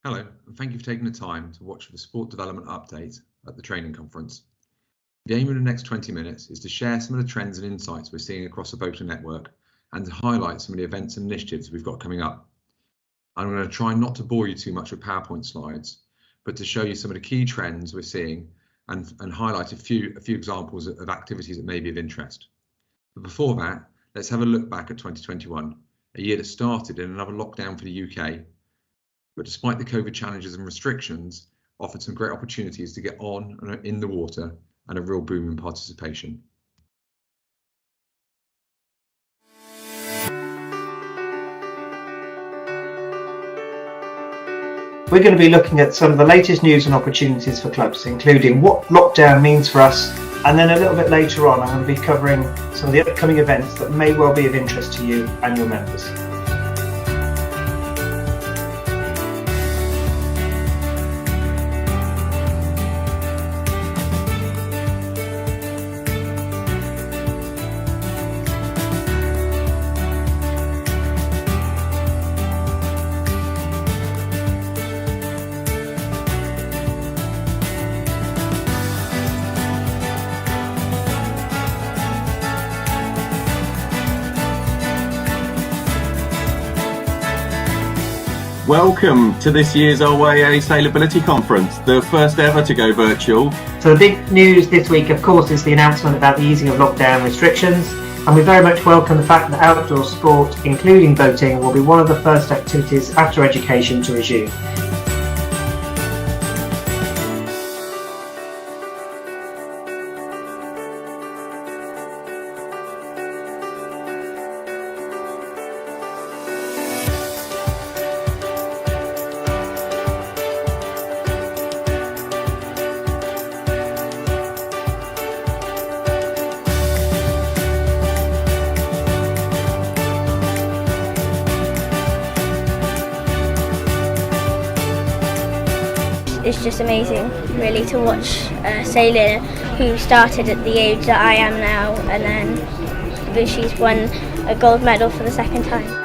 Hello, and thank you for taking the time to watch the sport development update at the training conference. The aim of the next 20 minutes is to share some of the trends and insights we're seeing across the boating network and to highlight some of the events and initiatives we've got coming up. I'm going to try not to bore you too much with PowerPoint slides, but to show you some of the key trends we're seeing and highlight a few examples of activities that may be of interest. But before that, let's have a look back at 2021, a year that started in another lockdown for the UK, but despite the COVID challenges and restrictions, offered some great opportunities to get on and in the water and a real boom in participation. We're going to be looking at some of the latest news and opportunities for clubs, including what lockdown means for us, and then a little bit later on I'm going to be covering some of the upcoming events that may well be of interest to you and your members. Welcome to this year's RYA Sailability Conference, the first ever to go virtual. So the big news this week, of course, is the announcement about the easing of lockdown restrictions, and we very much welcome the fact that outdoor sport, including boating, will be one of the first activities after education to resume. It's just amazing, really, to watch a sailor who started at the age that I am now, and then she's won a gold medal for the second time.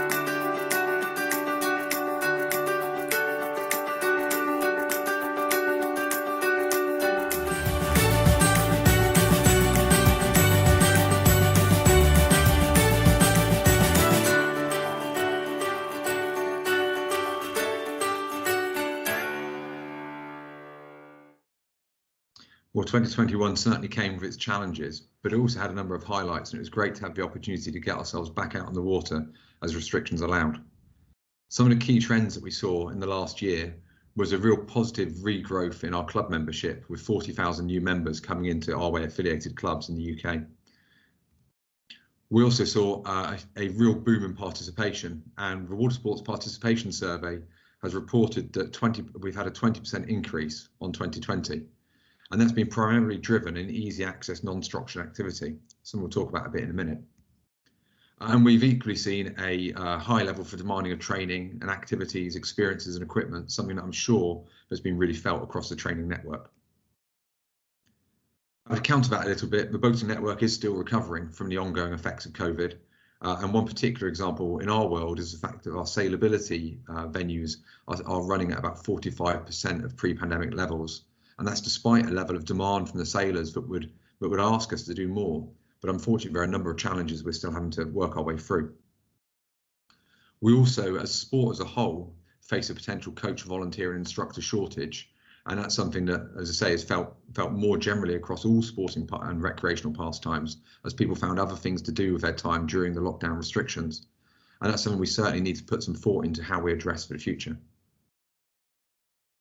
Well, 2021 certainly came with its challenges, but it also had a number of highlights, and it was great to have the opportunity to get ourselves back out on the water as restrictions allowed. Some of the key trends that we saw in the last year was a real positive regrowth in our club membership, with 40,000 new members coming into RWAY affiliated clubs in the UK. We also saw a real boom in participation, and the Water Sports Participation Survey has reported that we've had a 20% increase on 2020. And that's been primarily driven in easy access, non-structured activity. Something we'll talk about a bit in a minute. And we've equally seen a high level for demanding of training and activities, experiences and equipment, something that I'm sure has been really felt across the training network. I'd counter that a little bit. The boating network is still recovering from the ongoing effects of COVID. And one particular example in our world is the fact that our sailability venues are running at about 45% of pre-pandemic levels. And that's despite a level of demand from the sailors that would ask us to do more. But unfortunately, there are a number of challenges we're still having to work our way through. We also, as sport as a whole, face a potential coach, volunteer and instructor shortage. And that's something that, as I say, is felt more generally across all sporting and recreational pastimes, as people found other things to do with their time during the lockdown restrictions. And that's something we certainly need to put some thought into how we address for the future.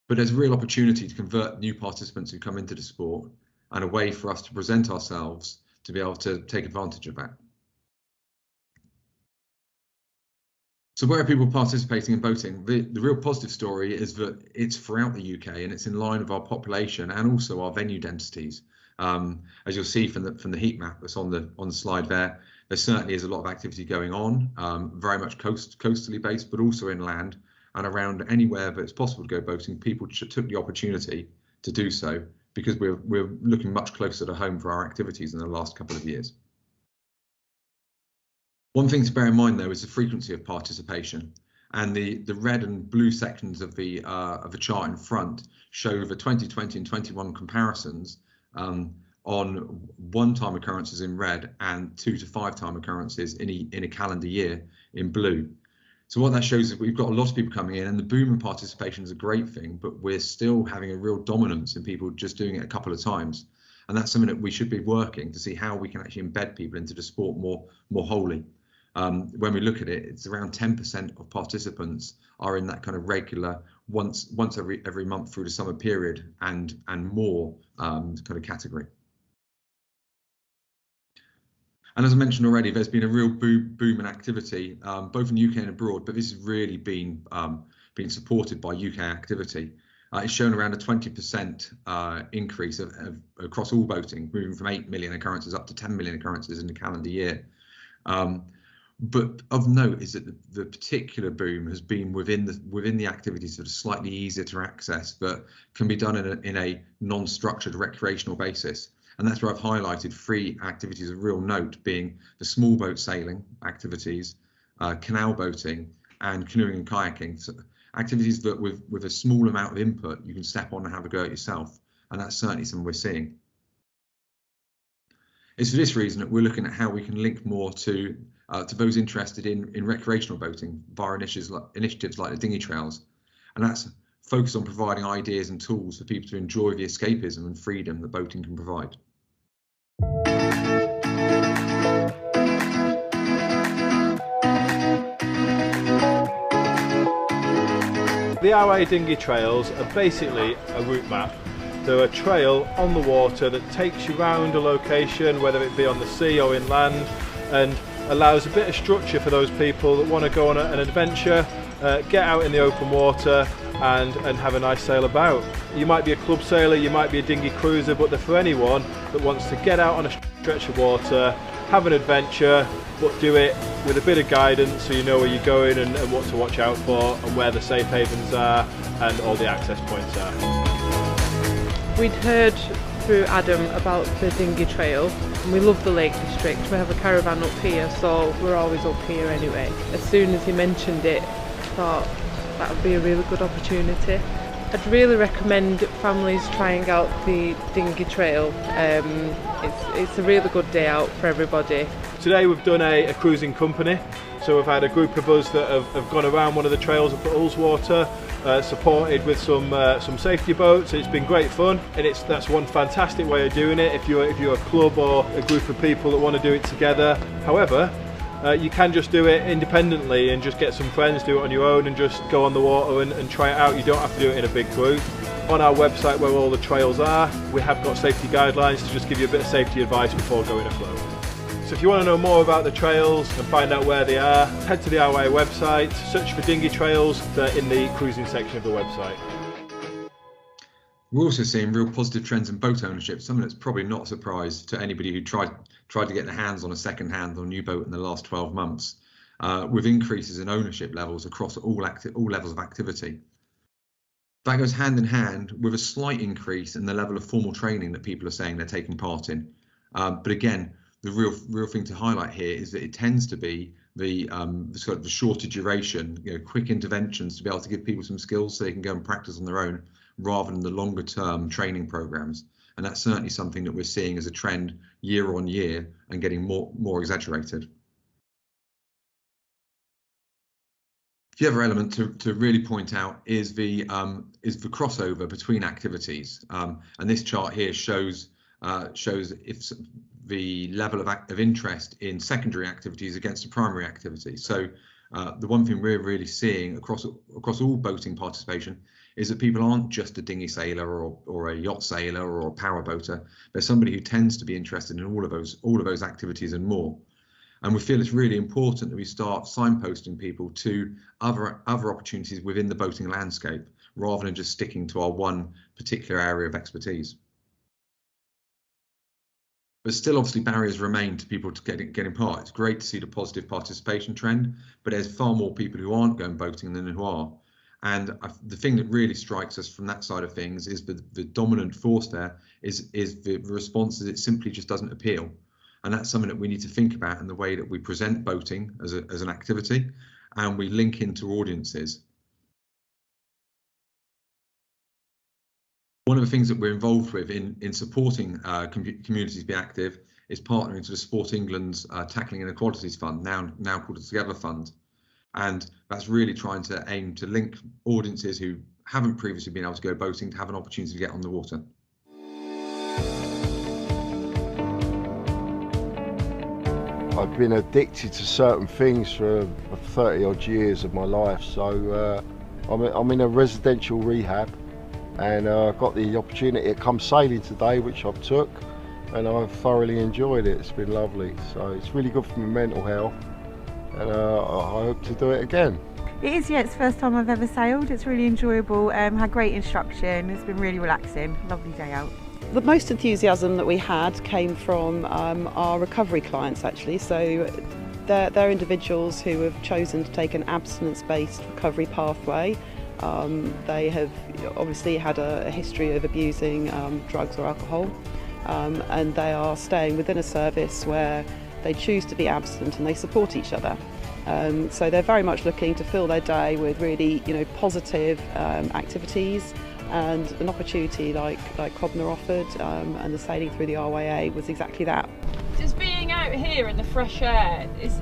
But there's a real opportunity to convert new participants who come into the sport and a way for us to present ourselves to be able to take advantage of that. So where are people participating in boating? The real positive story is that it's throughout the UK and it's in line with our population and also our venue densities. As you'll see from the heat map that's on the slide there certainly is a lot of activity going on, very much coastally based, but also inland. And around anywhere that it's possible to go boating, people took the opportunity to do so because we're looking much closer to home for our activities in the last couple of years. One thing to bear in mind, though, is the frequency of participation. And the red and blue sections of the chart in front show the 2020 and 21 comparisons on one-time occurrences in red and 2 to 5 time occurrences in a calendar year in blue. So what that shows is we've got a lot of people coming in, and the boom in participation is a great thing, but we're still having a real dominance in people just doing it a couple of times. And that's something that we should be working to see how we can actually embed people into the sport more wholly. When we look at it, it's around 10% of participants are in that kind of regular once every month through the summer period and more kind of category. And as I mentioned already, there's been a real boom in activity, both in the UK and abroad, but this has really been supported by UK activity. It's shown around a 20% increase across all boating, moving from 8 million occurrences up to 10 million occurrences in the calendar year. But of note is that the particular boom has been within the activities that are slightly easier to access, but can be done in a non-structured recreational basis. And that's where I've highlighted 3 activities of real note, being the small boat sailing activities, canal boating, and canoeing and kayaking. So activities that with a small amount of input, you can step on and have a go at yourself. And that's certainly something we're seeing. It's for this reason that we're looking at how we can link more to those interested in recreational boating via initiatives like the dinghy trails. And that's focused on providing ideas and tools for people to enjoy the escapism and freedom that boating can provide. The RA dinghy trails are basically a route map. They're a trail on the water that takes you around a location, whether it be on the sea or inland, and allows a bit of structure for those people that want to go on an adventure, get out in the open water and have a nice sail about. You might be a club sailor, you might be a dinghy cruiser, but they're for anyone that wants to get out on a stretch of water, have an adventure, but do it with a bit of guidance so you know where you're going and what to watch out for and where the safe havens are and all the access points are. We'd heard through Adam about the dinghy trail, and we love the Lake District. We have a caravan up here, so we're always up here anyway. As soon as he mentioned it, I thought that would be a really good opportunity. I'd really recommend families trying out the dinghy trail. It's a really good day out for everybody. Today we've done a cruising company, so we've had a group of us that have gone around one of the trails up at Ullswater, supported with some safety boats. It's been great fun, and that's one fantastic way of doing it if you're a club or a group of people that want to do it together. However, you can just do it independently and just get some friends, do it on your own and just go on the water and try it out. You don't have to do it in a big group. On our website where all the trails are, we have got safety guidelines to just give you a bit of safety advice before going afloat. So if you want to know more about the trails and find out where they are, head to the RA website, search for dinghy trails, they're in the cruising section of the website. We're also seeing real positive trends in boat ownership, something that's probably not a surprise to anybody who tried to get their hands on a second-hand or new boat in the last 12 months, with increases in ownership levels across all levels of activity. That goes hand in hand with a slight increase in the level of formal training that people are saying they're taking part in. But again, the real thing to highlight here is that it tends to be the sort of the shorter duration, quick interventions to be able to give people some skills so they can go and practice on their own, rather than the longer term training programs. And that's certainly something that we're seeing as a trend year on year and getting more exaggerated. The other element to really point out is the crossover between activities, and this chart here shows if the level of interest in secondary activities against the primary activity. So the one thing we're really seeing across all boating participation is that people aren't just a dinghy sailor or a yacht sailor or a power boater. They're somebody who tends to be interested in all of those activities and more. And we feel it's really important that we start signposting people to other opportunities within the boating landscape, rather than just sticking to our one particular area of expertise. But still, obviously, barriers remain to people to getting part. It's great to see the positive participation trend, but there's far more people who aren't going boating than who are. And the thing that really strikes us from that side of things is the dominant force there is the response is it simply just doesn't appeal. And that's something that we need to think about in the way that we present boating as an activity, and we link into audiences. One of the things that we're involved with in supporting communities be active is partnering to the Sport England's Tackling Inequalities Fund, now called the Together Fund. And that's really trying to aim to link audiences who haven't previously been able to go boating to have an opportunity to get on the water. I've been addicted to certain things for 30 odd years of my life, so I'm in a residential rehab, and I got the opportunity to come sailing today, which I've took, and I've thoroughly enjoyed it. It's been lovely, so it's really good for my mental health, and I hope to do it again. It is, yeah, it's the first time I've ever sailed. It's really enjoyable, had great instruction, it's been really relaxing, lovely day out. The most enthusiasm that we had came from our recovery clients, actually. So they're individuals who have chosen to take an abstinence-based recovery pathway. They have obviously had a history of abusing drugs or alcohol, and they are staying within a service where they choose to be abstinent and they support each other. So they're very much looking to fill their day with really, positive activities. And an opportunity like Cobner offered, and the sailing through the RYA was exactly that. Just being out here in the fresh air, is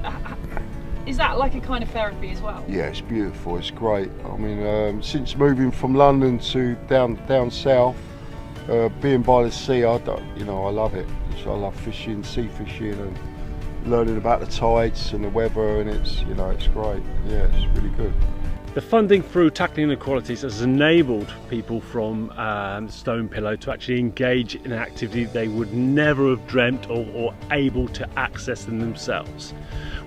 that like a kind of therapy as well? Yeah, it's beautiful, it's great. I mean, since moving from London to down south, being by the sea, I love it. So I love fishing, sea fishing, and learning about the tides and the weather, and it's great. Yeah, it's really good. The funding through Tackling Inequalities has enabled people from Stone Pillow to actually engage in an activity they would never have dreamt or able to access them themselves.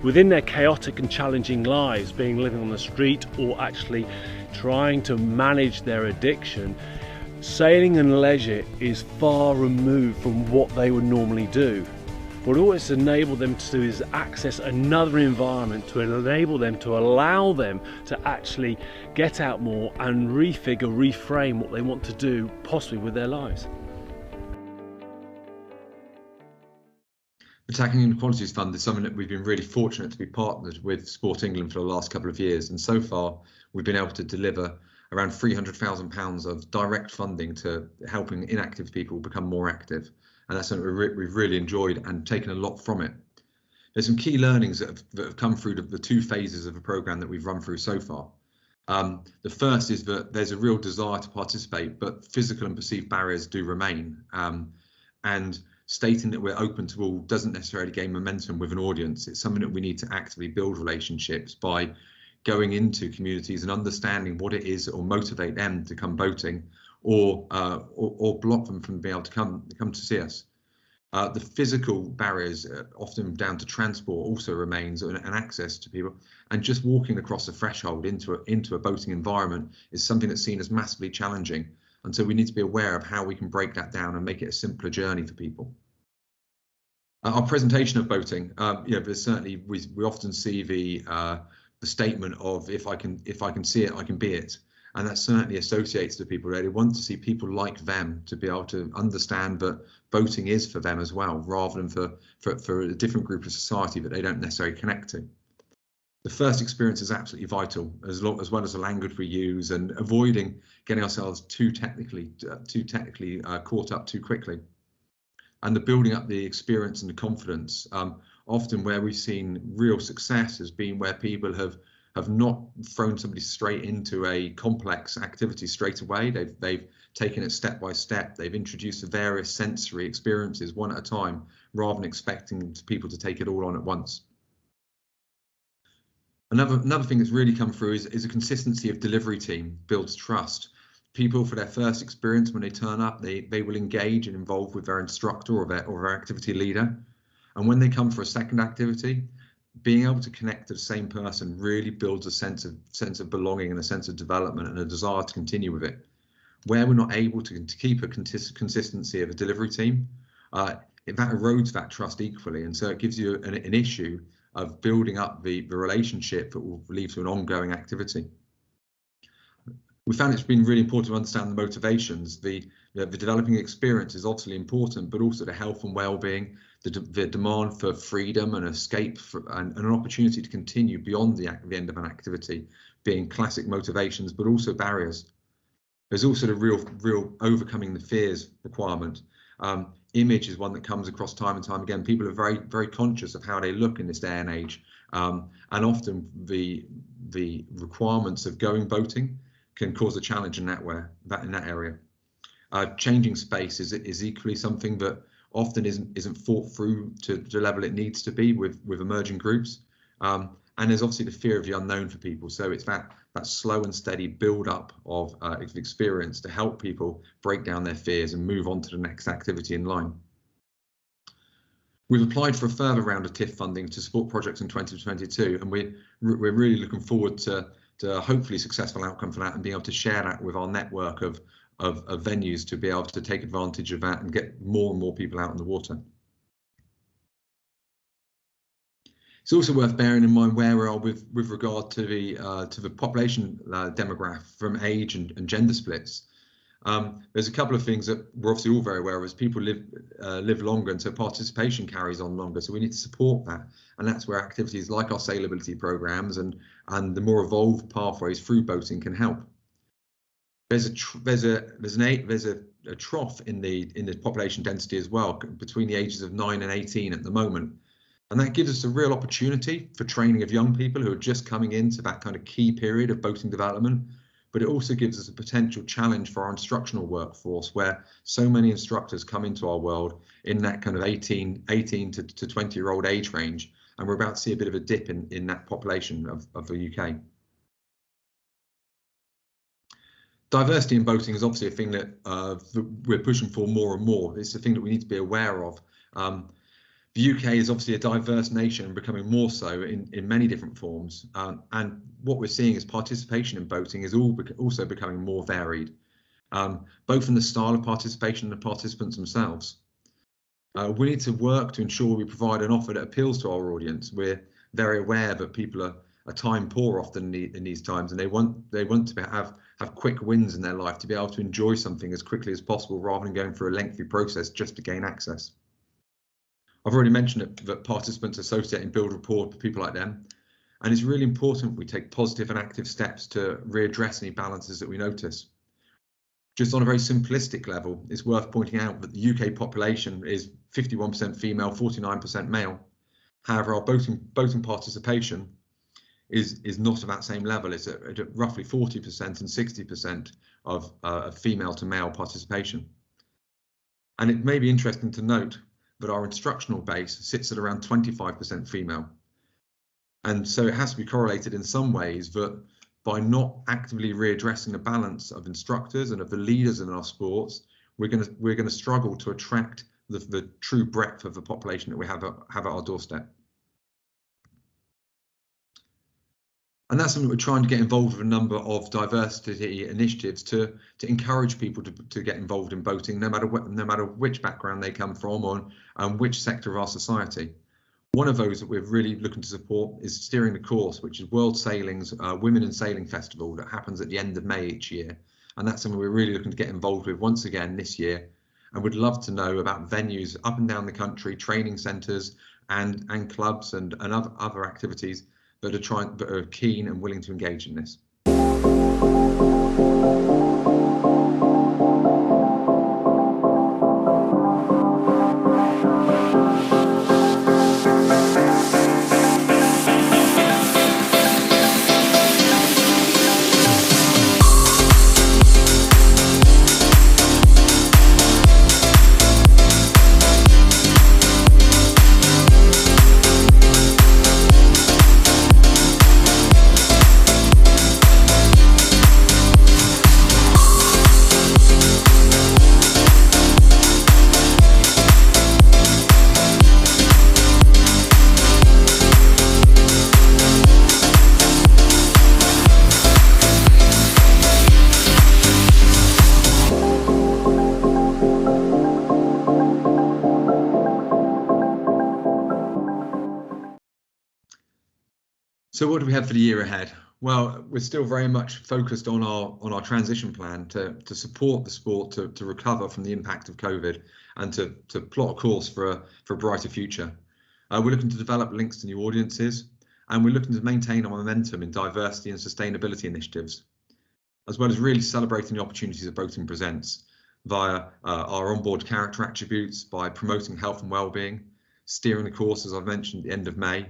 Within their chaotic and challenging lives, being living on the street or actually trying to manage their addiction, sailing and leisure is far removed from what they would normally do. What it's enabled them to do is access another environment to enable them, to allow them to actually get out more and reframe what they want to do, possibly with their lives. The Tackling Inequalities Fund is something that we've been really fortunate to be partnered with Sport England for the last couple of years, and so far we've been able to deliver around £300,000 of direct funding to helping inactive people become more active. And that's something we've really enjoyed and taken a lot from it. There's some key learnings that have come through the two phases of the programme that we've run through so far. The first is that there's a real desire to participate, but physical and perceived barriers do remain. And stating that we're open to all doesn't necessarily gain momentum with an audience. It's something that we need to actively build relationships by going into communities and understanding what it is that will motivate them to come boating, or block them from being able to come to see us. The physical barriers, often down to transport, also remains, and access to people. And just walking across the threshold into a boating environment is something that's seen as massively challenging. And so we need to be aware of how we can break that down and make it a simpler journey for people. Our presentation of boating, there's certainly we often see the statement of if I can see it, I can be it. And that certainly associates to people. They want to see people like them to be able to understand that boating is for them as well, rather than for a different group of society that they don't necessarily connect to. The first experience is absolutely vital, as well as the language we use, and avoiding getting ourselves too technically caught up too quickly. And the building up the experience and the confidence. Often where we've seen real success has been where people have not thrown somebody straight into a complex activity straight away. They've taken it step by step. They've introduced the various sensory experiences one at a time, rather than expecting people to take it all on at once. Another thing that's really come through is a consistency of delivery team builds trust. People, for their first experience, when they turn up, they will engage and involve with their instructor or their activity leader. And when they come for a second activity, being able to connect to the same person really builds a sense of belonging and a sense of development and a desire to continue with it. Where we're not able to keep a consistency of a delivery team, that erodes that trust equally, and so it gives you an issue of building up the relationship that will lead to an ongoing activity. We found it's been really important to understand the motivations. The developing experience is obviously important, but also the health and well-being, the demand for freedom and escape and an opportunity to continue beyond the end of an activity being classic motivations, but also barriers. There's also the real overcoming the fears requirement. Image is one that comes across time and time again. People are very conscious of how they look in this day and age, and often the requirements of going boating can cause a challenge in that area. Changing space is equally something that often isn't thought through to the level it needs to be with emerging groups. And there's obviously the fear of the unknown for people. So it's that slow and steady build up of experience to help people break down their fears and move on to the next activity in line. We've applied for a further round of TIF funding to support projects in 2022, and we're really looking forward to hopefully successful outcome for that and being able to share that with our network of venues to be able to take advantage of that and get more and more people out in the water. It's also worth bearing in mind where we are with regard to the population demographic from age and gender splits. There's a couple of things that we're obviously all very aware of as people live longer, and so participation carries on longer. So we need to support that, and that's where activities like our sailability programs and the more evolved pathways through boating can help. There's a trough in the population density as well between the ages of 9 and 18 at the moment. And that gives us a real opportunity for training of young people who are just coming into that kind of key period of boating development. But it also gives us a potential challenge for our instructional workforce, where so many instructors come into our world in that kind of 18 to 20-year-old age range. And we're about to see a bit of a dip in that population of the UK. Diversity in boating is obviously a thing that we're pushing for more and more. It's a thing that we need to be aware of. The UK is obviously a diverse nation and becoming more so in many different forms. And what we're seeing is participation in boating is also becoming more varied, both in the style of participation and the participants themselves. We need to work to ensure we provide an offer that appeals to our audience. We're very aware that people are time poor often in these times, and they want to have quick wins in their life, to be able to enjoy something as quickly as possible rather than going through a lengthy process just to gain access. I've already mentioned that participants associate and build rapport with people like them, and it's really important we take positive and active steps to readdress any balances that we notice. Just on a very simplistic level, it's worth pointing out that the UK population is 51% female, 49% male. However, our boating participation is not at that same level. It's at roughly 40% and 60% of female to male participation. And it may be interesting to note but our instructional base sits at around 25% female. And so it has to be correlated in some ways that by not actively readdressing the balance of instructors and of the leaders in our sports, we're going to struggle to attract the true breadth of the population that we have at our doorstep. And that's something we're trying to get involved with a number of diversity initiatives to encourage people to get involved in boating, no matter which background they come from or which sector of our society. One of those that we're really looking to support is Steering the Course, which is World Sailing's Women in Sailing Festival that happens at the end of May each year. And that's something we're really looking to get involved with once again this year. And would love to know about venues up and down the country, training centres and clubs and other activities that are keen and willing to engage in this. So what do we have for the year ahead? Well, we're still very much focused on our transition plan to support the sport to recover from the impact of COVID and to plot a course for a brighter future. We're looking to develop links to new audiences, and we're looking to maintain our momentum in diversity and sustainability initiatives, as well as really celebrating the opportunities that boating presents via our onboard character attributes, by promoting health and well-being, steering the course, as I've mentioned, at the end of May,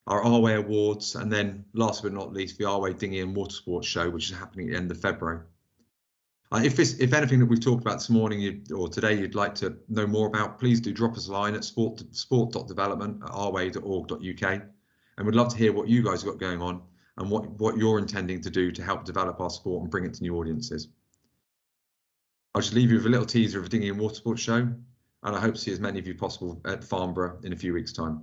our Arway Awards, and then last but not least, the Arway Dinghy and Watersports Show, which is happening at the end of February. If anything that we've talked about this morning or today you'd like to know more about, please do drop us a line at sport.development@arway.org.uk, and we'd love to hear what you guys have got going on and what you're intending to do to help develop our sport and bring it to new audiences. I'll just leave you with a little teaser of a Dinghy and Watersports Show, and I hope to see as many of you possible at Farnborough in a few weeks' time.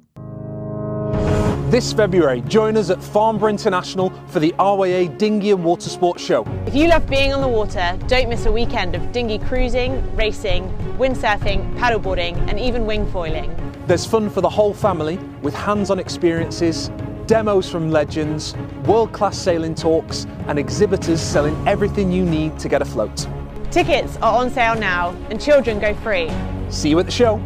This February, join us at Farnborough International for the RYA Dinghy and Watersports Show. If you love being on the water, don't miss a weekend of dinghy cruising, racing, windsurfing, paddleboarding and even wing foiling. There's fun for the whole family with hands-on experiences, demos from legends, world-class sailing talks and exhibitors selling everything you need to get afloat. Tickets are on sale now and children go free. See you at the show.